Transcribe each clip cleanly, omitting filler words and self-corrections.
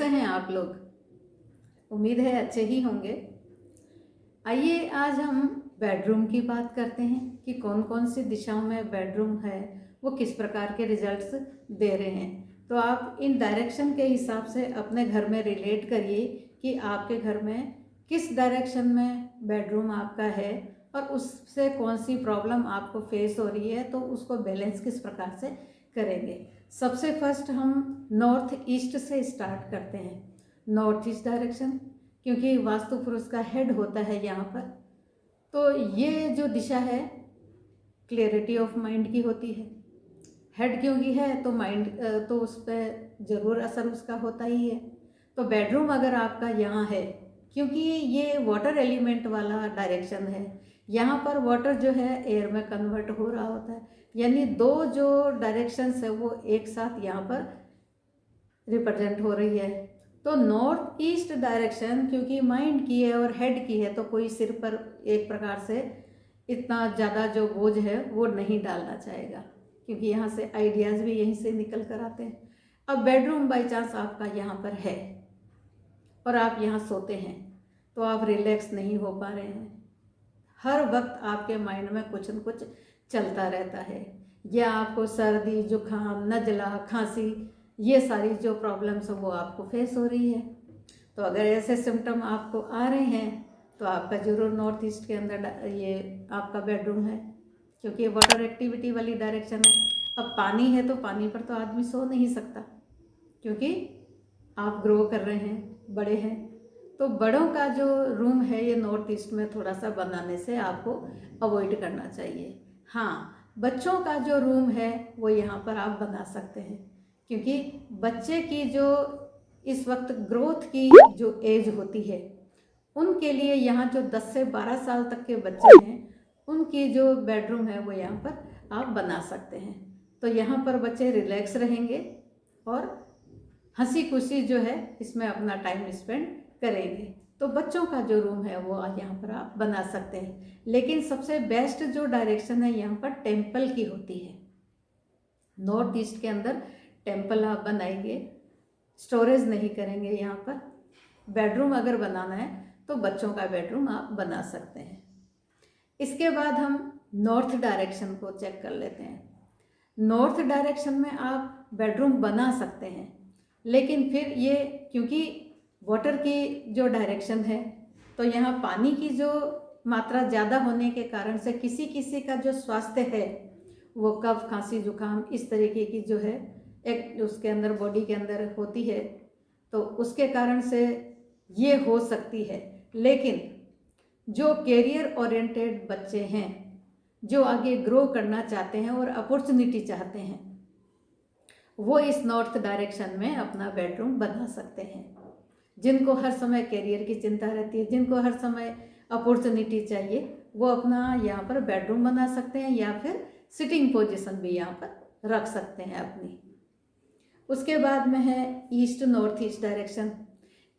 कैसे हैं आप लोग? उम्मीद है अच्छे ही होंगे। आइए आज हम बेडरूम की बात करते हैं कि कौन कौन सी दिशाओं में बेडरूम है, वो किस प्रकार के रिजल्ट्स दे रहे हैं। तो आप इन डायरेक्शन के हिसाब से अपने घर में रिलेट करिए कि आपके घर में किस डायरेक्शन में बेडरूम आपका है और उससे कौन सी प्रॉब्लम आपको फेस हो रही है, तो उसको बैलेंस किस प्रकार से करेंगे। सबसे फर्स्ट हम नॉर्थ ईस्ट से स्टार्ट करते हैं। नॉर्थ ईस्ट डायरेक्शन, क्योंकि वास्तु पुरुष का हेड होता है यहाँ पर, तो ये जो दिशा है क्लियरिटी ऑफ माइंड की होती है। हेड क्योंकि है तो माइंड तो उस पर ज़रूर असर उसका होता ही है। तो बेडरूम अगर आपका यहाँ है, क्योंकि ये वाटर एलिमेंट वाला डायरेक्शन है, यहाँ पर वाटर जो है एयर में कन्वर्ट हो रहा होता है, यानी दो जो डायरेक्शंस है वो एक साथ यहाँ पर रिप्रेजेंट हो रही है। तो नॉर्थ ईस्ट डायरेक्शन क्योंकि माइंड की है और हेड की है, तो कोई सिर पर एक प्रकार से इतना ज़्यादा जो बोझ है वो नहीं डालना चाहेगा, क्योंकि यहाँ से आइडियाज़ भी यहीं से निकल कर आते हैं। अब बेडरूम बाई चांस आपका यहाँ पर है और आप यहाँ सोते हैं, तो आप रिलैक्स नहीं हो पा रहे हैं। हर वक्त आपके माइंड में कुछ न कुछ चलता रहता है, या आपको सर्दी जुकाम नज़ला खांसी ये सारी जो प्रॉब्लम्स हो वो आपको फेस हो रही है। तो अगर ऐसे सिम्टम आपको आ रहे हैं तो आपका जरूर नॉर्थ ईस्ट के अंदर ये आपका बेडरूम है, क्योंकि ये वाटर एक्टिविटी वाली डायरेक्शन है। अब पानी है तो पानी पर तो आदमी सो नहीं सकता, क्योंकि आप ग्रो कर रहे हैं, बड़े हैं। तो बड़ों का जो रूम है ये नॉर्थ ईस्ट में थोड़ा सा बनाने से आपको अवॉइड करना चाहिए। हाँ, बच्चों का जो रूम है वो यहाँ पर आप बना सकते हैं, क्योंकि बच्चे की जो इस वक्त ग्रोथ की जो एज होती है, उनके लिए यहाँ जो 10 से 12 साल तक के बच्चे हैं उनकी जो बेडरूम है वो यहाँ पर आप बना सकते हैं। तो यहाँ पर बच्चे रिलैक्स रहेंगे और हंसी खुशी जो है इसमें अपना टाइम स्पेंड करेंगे। तो बच्चों का जो रूम है वो यहाँ पर आप बना सकते हैं। लेकिन सबसे बेस्ट जो डायरेक्शन है यहाँ पर टेम्पल की होती है। नॉर्थ ईस्ट के अंदर टेम्पल आप बनाएंगे, स्टोरेज नहीं करेंगे। यहाँ पर बेडरूम अगर बनाना है तो बच्चों का बेडरूम आप बना सकते हैं। इसके बाद हम नॉर्थ डायरेक्शन को चेक कर लेते हैं। नॉर्थ डायरेक्शन में आप बेडरूम बना सकते हैं, लेकिन फिर ये क्योंकि वाटर की जो डायरेक्शन है, तो यहाँ पानी की जो मात्रा ज़्यादा होने के कारण से किसी किसी का जो स्वास्थ्य है वो कफ खांसी जुकाम इस तरीके की जो है एक उसके अंदर बॉडी के अंदर होती है, तो उसके कारण से ये हो सकती है। लेकिन जो कैरियर ओरिएंटेड बच्चे हैं, जो आगे ग्रो करना चाहते हैं और अपॉर्चुनिटी चाहते हैं, वो इस नॉर्थ डायरेक्शन में अपना बेडरूम बना सकते हैं। जिनको हर समय कैरियर की चिंता रहती है, जिनको हर समय अपॉर्चुनिटी चाहिए, वो अपना यहाँ पर बेडरूम बना सकते हैं, या फिर सिटिंग पोजीशन भी यहाँ पर रख सकते हैं अपनी। उसके बाद में है east north east direction.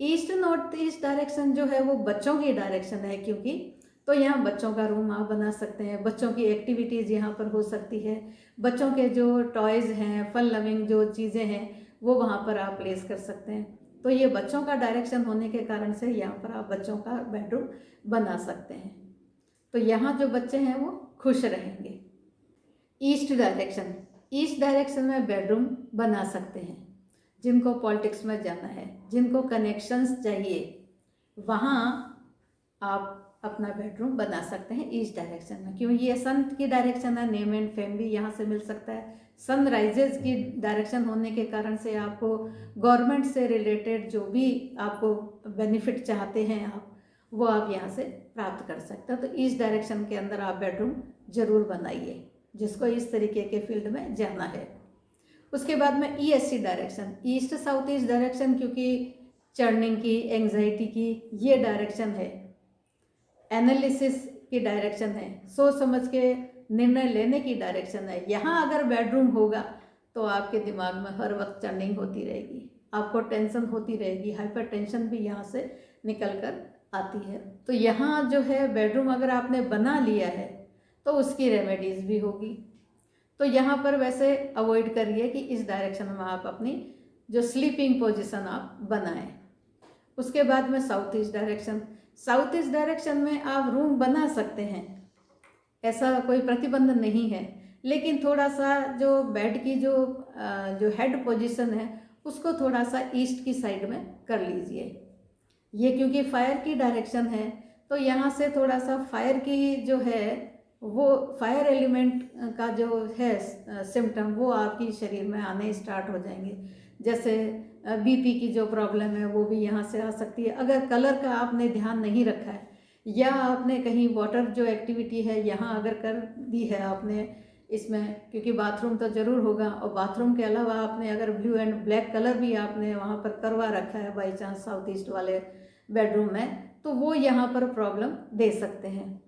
East north east direction जो है वो बच्चों की डायरेक्शन है, क्योंकि तो यहाँ बच्चों का रूम आप बना सकते हैं। बच्चों की एक्टिविटीज़ यहाँ पर हो सकती है। बच्चों के जो टॉयज़ हैं, फन लविंग जो चीज़ें हैं वो वहाँ पर आप प्लेस कर सकते हैं। तो ये बच्चों का डायरेक्शन होने के कारण से यहाँ पर आप बच्चों का बेडरूम बना सकते हैं। तो यहाँ जो बच्चे हैं वो खुश रहेंगे। ईस्ट डायरेक्शन, ईस्ट डायरेक्शन में बेडरूम बना सकते हैं। जिनको पॉलिटिक्स में जाना है, जिनको कनेक्शंस चाहिए, वहाँ आप अपना बेडरूम बना सकते हैं ईस्ट डायरेक्शन में। क्यों? ये सन की डायरेक्शन है, नेम एंड फेम भी यहाँ से मिल सकता है। सन राइजेज की डायरेक्शन होने के कारण से आपको गवर्नमेंट से रिलेटेड जो भी आपको बेनिफिट चाहते हैं वो आप यहाँ से प्राप्त कर सकते हो। तो ईस्ट डायरेक्शन के अंदर आप बेडरूम जरूर बनाइए, जिसको इस तरीके के फील्ड में जाना है। उसके बाद में ESC direction, east south east direction, क्योंकि चर्निंग की, एंग्जाइटी की ये डायरेक्शन है, एनालिसिस की डायरेक्शन है, सोच समझ के निर्णय लेने की डायरेक्शन है। यहाँ अगर बेडरूम होगा तो आपके दिमाग में हर वक्त चर्निंग होती रहेगी, आपको टेंशन होती रहेगी, हाइपर टेंशन भी यहाँ से निकल कर आती है। तो यहाँ जो है बेडरूम अगर आपने बना लिया है तो उसकी रेमेडीज़ भी होगी। तो यहाँ पर वैसे अवॉइड करिए कि इस डायरेक्शन में आप अपनी जो स्लीपिंग पोजीशन आप बनाएं। उसके बाद में south east direction, south east direction में आप रूम बना सकते हैं, ऐसा कोई प्रतिबंध नहीं है, लेकिन थोड़ा सा जो बेड की जो हेड पोजीशन है उसको थोड़ा सा ईस्ट की साइड में कर लीजिए। ये क्योंकि फायर की डायरेक्शन है तो यहाँ से थोड़ा सा फायर की जो है वो फायर एलिमेंट का जो है सिम्टम वो आपकी शरीर में आने स्टार्ट हो जाएंगे। जैसे बीपी की जो प्रॉब्लम है वो भी यहाँ से आ सकती है। अगर कलर का आपने ध्यान नहीं रखा है या आपने कहीं वाटर जो एक्टिविटी है यहाँ अगर कर दी है आपने इसमें, क्योंकि बाथरूम तो ज़रूर होगा, और बाथरूम के अलावा आपने अगर ब्लू एंड ब्लैक कलर भी आपने वहाँ पर करवा रखा है बाई चांस साउथ ईस्ट वाले बेडरूम में, तो वो यहाँ पर प्रॉब्लम दे सकते हैं।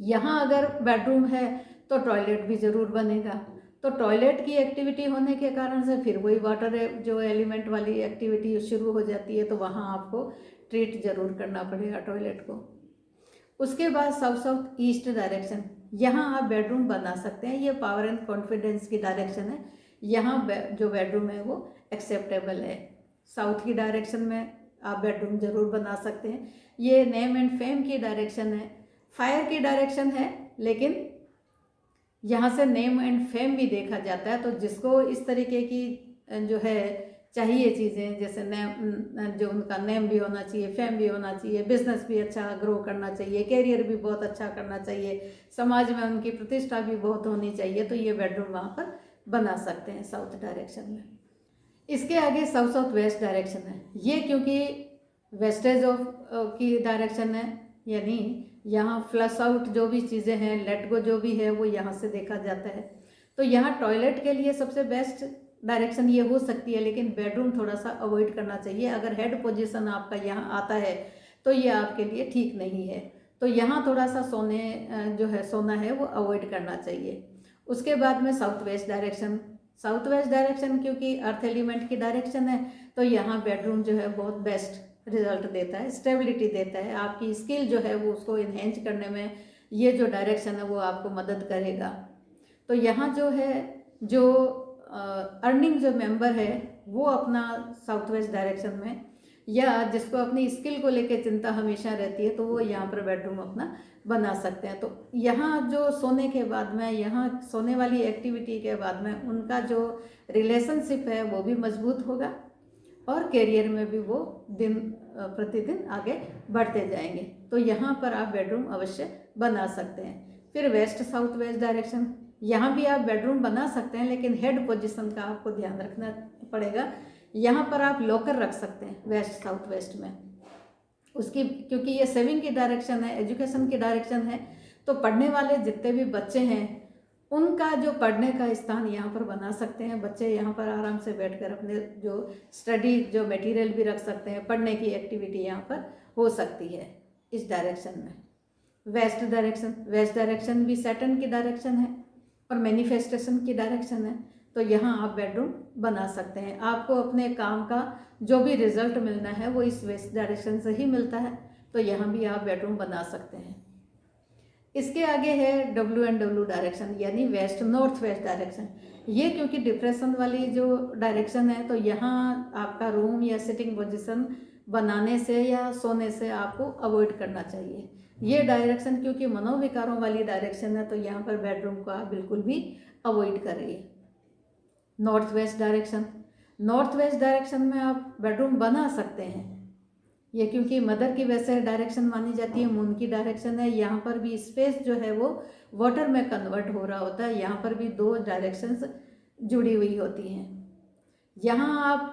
यहाँ अगर बेडरूम है तो टॉयलेट भी ज़रूर बनेगा, तो टॉयलेट की एक्टिविटी होने के कारण से फिर वही वाटर जो एलिमेंट वाली एक्टिविटी शुरू हो जाती है, तो वहाँ आपको ट्रीट ज़रूर करना पड़ेगा टॉयलेट को। उसके बाद साउथ ईस्ट डायरेक्शन, यहाँ आप बेडरूम बना सकते हैं। ये पावर एंड कॉन्फिडेंस की डायरेक्शन है, यहाँ जो बेडरूम है वो एक्सेप्टेबल है। साउथ की डायरेक्शन में आप बेडरूम ज़रूर बना सकते हैं। ये नेम एंड फेम की डायरेक्शन है, फायर की डायरेक्शन है, लेकिन यहाँ से नेम एंड फेम भी देखा जाता है। तो जिसको इस तरीके की जो है चाहिए चीज़ें, जैसे नेम, जो उनका नेम भी होना चाहिए, फेम भी होना चाहिए, बिजनेस भी अच्छा ग्रो करना चाहिए, कैरियर भी बहुत अच्छा करना चाहिए, समाज में उनकी प्रतिष्ठा भी बहुत होनी चाहिए, तो ये बेडरूम वहाँ पर बना सकते हैं साउथ डायरेक्शन में। इसके आगे साउथ वेस्ट डायरेक्शन है। ये क्योंकि वेस्टेज ऑफ की डायरेक्शन है, यानी यहाँ फ्लश आउट जो भी चीज़ें हैं, लेट गो जो भी है वो यहाँ से देखा जाता है। तो यहाँ टॉयलेट के लिए सबसे बेस्ट डायरेक्शन ये हो सकती है, लेकिन बेडरूम थोड़ा सा अवॉइड करना चाहिए। अगर हेड पोजीशन आपका यहाँ आता है तो ये आपके लिए ठीक नहीं है, तो यहाँ थोड़ा सा जो है सोना है वो अवॉइड करना चाहिए। उसके बाद में south west direction, south west direction क्योंकि अर्थ एलिमेंट की डायरेक्शन है, तो यहाँ बेडरूम जो है बहुत बेस्ट रिजल्ट देता है, स्टेबिलिटी देता है। आपकी स्किल जो है वो उसको इन्हेंस करने में ये जो डायरेक्शन है वो आपको मदद करेगा। तो यहाँ जो है जो अर्निंग जो मेंबर है वो अपना साउथ वेस्ट डायरेक्शन में, या जिसको अपनी स्किल को लेकर चिंता हमेशा रहती है, तो वो यहाँ पर बेडरूम अपना बना सकते हैं। तो यहाँ जो सोने के बाद में, यहाँ सोने वाली एक्टिविटी के बाद में उनका जो रिलेशनशिप है वो भी मजबूत होगा, और करियर में भी वो दिन प्रतिदिन आगे बढ़ते जाएंगे। तो यहाँ पर आप बेडरूम अवश्य बना सकते हैं। फिर वेस्ट साउथ वेस्ट डायरेक्शन, यहाँ भी आप बेडरूम बना सकते हैं, लेकिन हेड पोजीशन का आपको ध्यान रखना पड़ेगा। यहाँ पर आप लॉकर रख सकते हैं वेस्ट साउथ वेस्ट में, उसकी क्योंकि ये सेविंग की डायरेक्शन है, एजुकेशन की डायरेक्शन है, तो पढ़ने वाले जितने भी बच्चे हैं उनका जो पढ़ने का स्थान यहाँ पर बना सकते हैं। बच्चे यहाँ पर आराम से बैठकर अपने जो स्टडी जो मटेरियल भी रख सकते हैं, पढ़ने की एक्टिविटी यहाँ पर हो सकती है इस डायरेक्शन में। वेस्ट डायरेक्शन, वेस्ट डायरेक्शन भी सैटर्न की डायरेक्शन है और मैनिफेस्टेशन की डायरेक्शन है, तो यहाँ आप बेडरूम बना सकते हैं। आपको अपने काम का जो भी रिजल्ट मिलना है वो इस वेस्ट डायरेक्शन से ही मिलता है, तो यहाँ भी आप बेडरूम बना सकते हैं। इसके आगे है WNW डायरेक्शन, यानी वेस्ट नॉर्थ वेस्ट डायरेक्शन। ये क्योंकि डिप्रेशन वाली जो डायरेक्शन है, तो यहाँ आपका रूम या सिटिंग पोजीशन बनाने से या सोने से आपको अवॉइड करना चाहिए। ये डायरेक्शन क्योंकि मनोविकारों वाली डायरेक्शन है, तो यहाँ पर बेडरूम को आप बिल्कुल भी अवॉइड करिए। North west direction, north west direction में आप बेडरूम बना सकते हैं। ये क्योंकि मदर की वैसे डायरेक्शन मानी जाती है, मून की डायरेक्शन है। यहाँ पर भी स्पेस जो है वो वाटर में कन्वर्ट हो रहा होता है, यहाँ पर भी दो डायरेक्शंस जुड़ी हुई होती हैं। यहाँ आप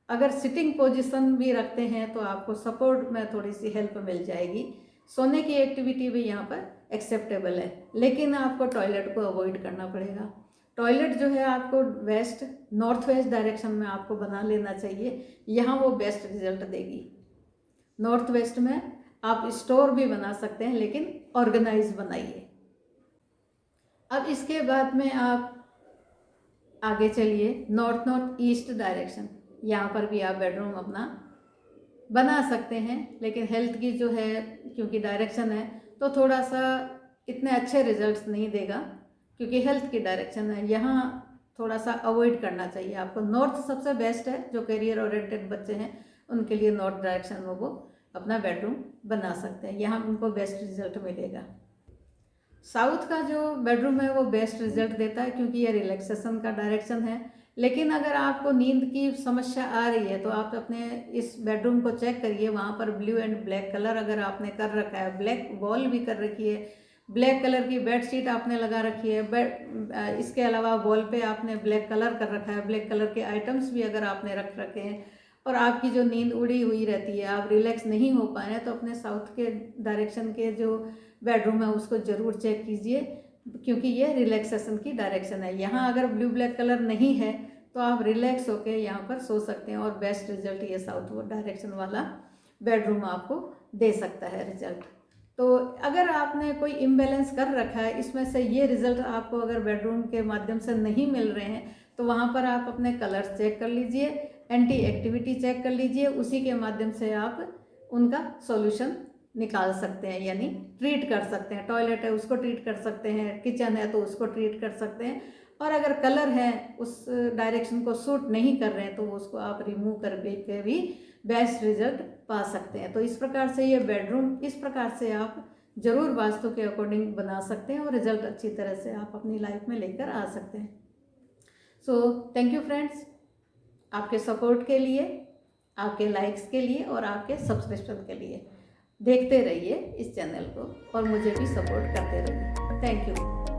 अगर सिटिंग पोजीशन भी रखते हैं तो आपको सपोर्ट में थोड़ी सी हेल्प मिल जाएगी। सोने की एक्टिविटी भी यहाँ पर एक्सेप्टेबल है, लेकिन आपको टॉयलेट को अवॉइड करना पड़ेगा। टॉयलेट जो है आपको वेस्ट नॉर्थ वेस्ट डायरेक्शन में आपको बना लेना चाहिए, यहाँ वो बेस्ट रिजल्ट देगी। नॉर्थ वेस्ट में आप स्टोर भी बना सकते हैं, लेकिन ऑर्गेनाइज बनाइए। अब इसके बाद में आप आगे चलिए नॉर्थ ईस्ट डायरेक्शन, यहाँ पर भी आप बेडरूम अपना बना सकते हैं, लेकिन हेल्थ की जो है क्योंकि डायरेक्शन है तो थोड़ा सा इतने अच्छे रिजल्ट्स नहीं देगा, क्योंकि हेल्थ की डायरेक्शन है। यहाँ थोड़ा सा अवॉइड करना चाहिए आपको। नॉर्थ सबसे बेस्ट है, जो करियर ओरिएंटेड बच्चे हैं उनके लिए नॉर्थ डायरेक्शन में वो अपना बेडरूम बना सकते हैं, यहाँ उनको बेस्ट रिजल्ट मिलेगा। साउथ का जो बेडरूम है वो बेस्ट रिजल्ट देता है क्योंकि ये रिलैक्सेशन का डायरेक्शन है। लेकिन अगर आपको नींद की समस्या आ रही है तो आप अपने इस बेडरूम को चेक करिए, वहाँ पर ब्लू एंड ब्लैक कलर अगर आपने कर रखा है, ब्लैक वॉल भी कर रखी है, ब्लैक कलर की बेडशीट आपने लगा रखी है, इसके अलावा वॉल पे आपने ब्लैक कलर कर रखा है, ब्लैक कलर के आइटम्स भी अगर आपने रख रखे हैं और आपकी जो नींद उड़ी हुई रहती है, आप रिलैक्स नहीं हो पाए हैं, तो अपने साउथ के डायरेक्शन के जो बेडरूम है उसको ज़रूर चेक कीजिए क्योंकि ये रिलैक्सेशन की डायरेक्शन है। यहाँ अगर ब्लू ब्लैक कलर नहीं है तो आप रिलैक्स होकर यहाँ पर सो सकते हैं और बेस्ट रिजल्ट ये साउथ डायरेक्शन वाला बेडरूम आपको दे सकता है रिजल्ट। तो अगर आपने कोई इम्बैलेंस कर रखा है, इसमें से ये रिजल्ट आपको अगर बेडरूम के माध्यम से नहीं मिल रहे हैं तो वहाँ पर आप अपने कलर्स चेक कर लीजिए, एंटी एक्टिविटी चेक कर लीजिए, उसी के माध्यम से आप उनका सॉल्यूशन निकाल सकते हैं, यानी ट्रीट कर सकते हैं। टॉयलेट है उसको ट्रीट कर सकते हैं, किचन है तो उसको ट्रीट कर सकते हैं, और अगर कलर है उस डायरेक्शन को सूट नहीं कर रहे हैं तो उसको आप रिमूव करके भी बेस्ट रिजल्ट पा सकते हैं। तो इस प्रकार से ये बेडरूम इस प्रकार से आप ज़रूर वास्तु के अकॉर्डिंग बना सकते हैं और रिजल्ट अच्छी तरह से आप अपनी लाइफ में लेकर आ सकते हैं। सो थैंक यू फ्रेंड्स, आपके सपोर्ट के लिए, आपके लाइक्स के लिए और आपके सब्सक्रिप्शन के लिए। देखते रहिए इस चैनल को और मुझे भी सपोर्ट करते रहिए। Thank you.